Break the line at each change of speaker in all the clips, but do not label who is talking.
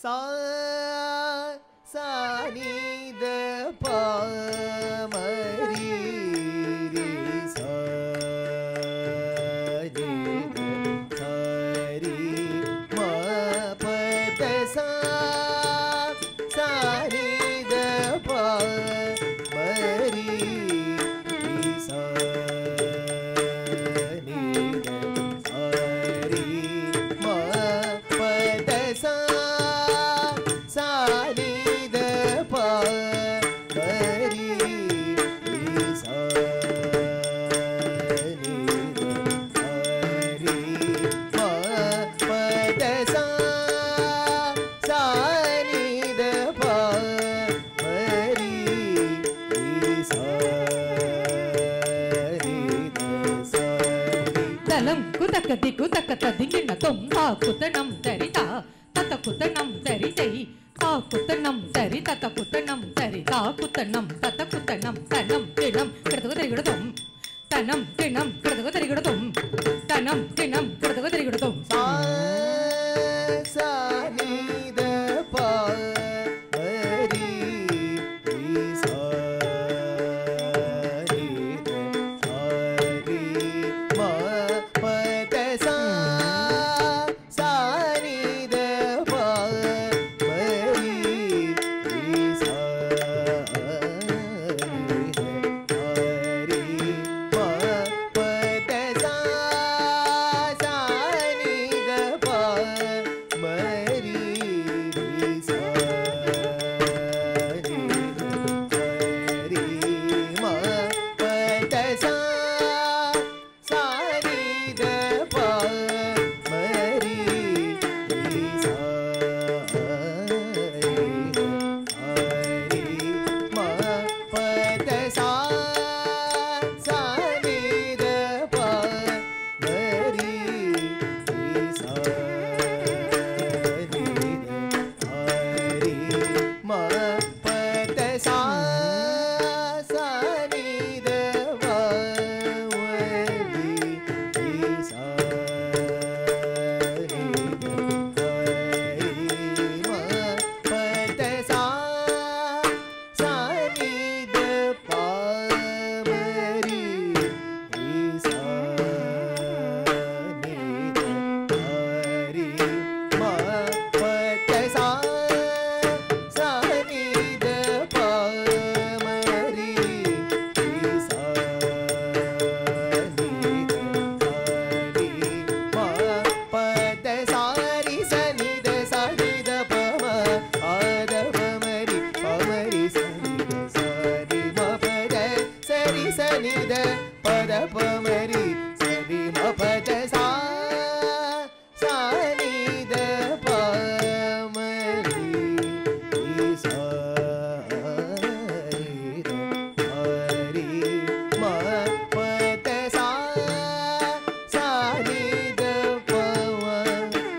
सा सा नी द पा मरी रे सा नी द सा री म प द सा सा नी द पा मरी रे सा नी द सा री म प द सा सा नी द पा मरी रे सा नी द सा री म प द सा सा नी द पा मरी रे सा नी द सा री
தலம் குதக்க திக்கு தக்க ததிங்கின தொம்பா குத்தனம் தரிதா தத்த குத்தனம் தரிதை தா குத்தனம் தரி தத்த குத்தனம் தரி தா குத்தனம் தத்த குத்தனம் தனம் கிணம் கிடதுக தெரிகிடதும் தனம் கிணம் கிடதுக தெரிகிடதும் தனம் கிணம் கிடதுக தெரிகிடதும்
सा सा नी द पा मरी रे सा नी द सा री म प द सा सा नी द पा मरी रे सा नी द सा री म प द सा सा नी द पा मरी रे सा नी द सा री म प द सा सा नी द पा मरी रे सा री म प द सा सा नी द पा मरी रे सा नी द री म प द सा सा नी द पा मरी रे सा नी द री म प द सा सा नी द पा मरी रे सा नी द री म प द सा सा नी द पा मरी रे सा नी द री म प द सा री स नी द सा नी द प म आ द प मरी प मरी स नी द सा री म प द स री स नी द प द प मरी स री म प द सा सा नी द प मरी रे सा नी द री म प द सा सा नी द प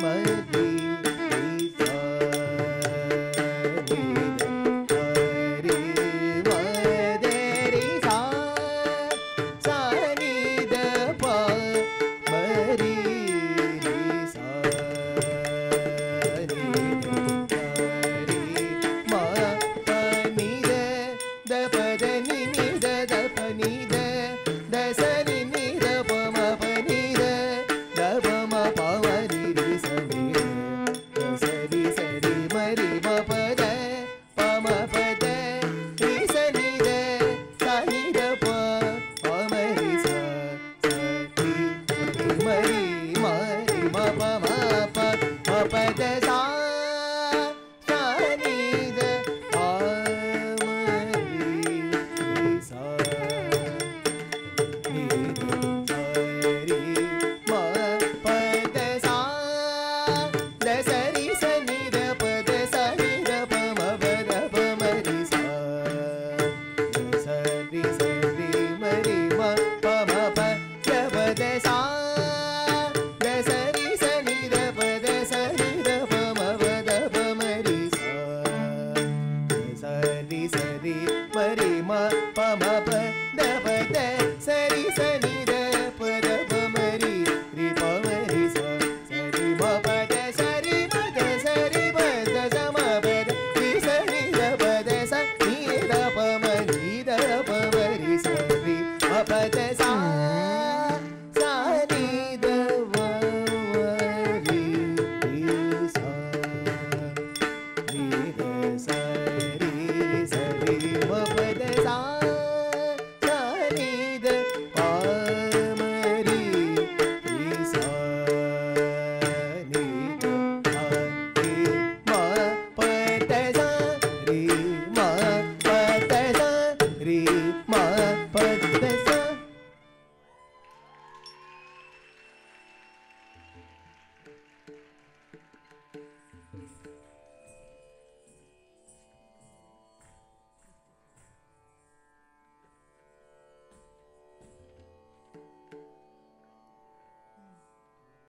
मरी रे सा नी द री म द री सा सा नी द प मरी रे सा नी द री म प नी द द प the knee knee the the प नी द द स नी नी द प म प नी द द प म प मरी रे स नी द स री म री म प द प म प द री स नी द सा नी द प प म री सा सा री म री म प म प प द सा सा नी द प म री रे सा नी द सा री म प द सा द स री स नी द प द सा नी द प म प द प म री सा द स री म री म प म प द प द सा द स री स नी द प द स नी द प म प द प म री सा द स री म री म प म प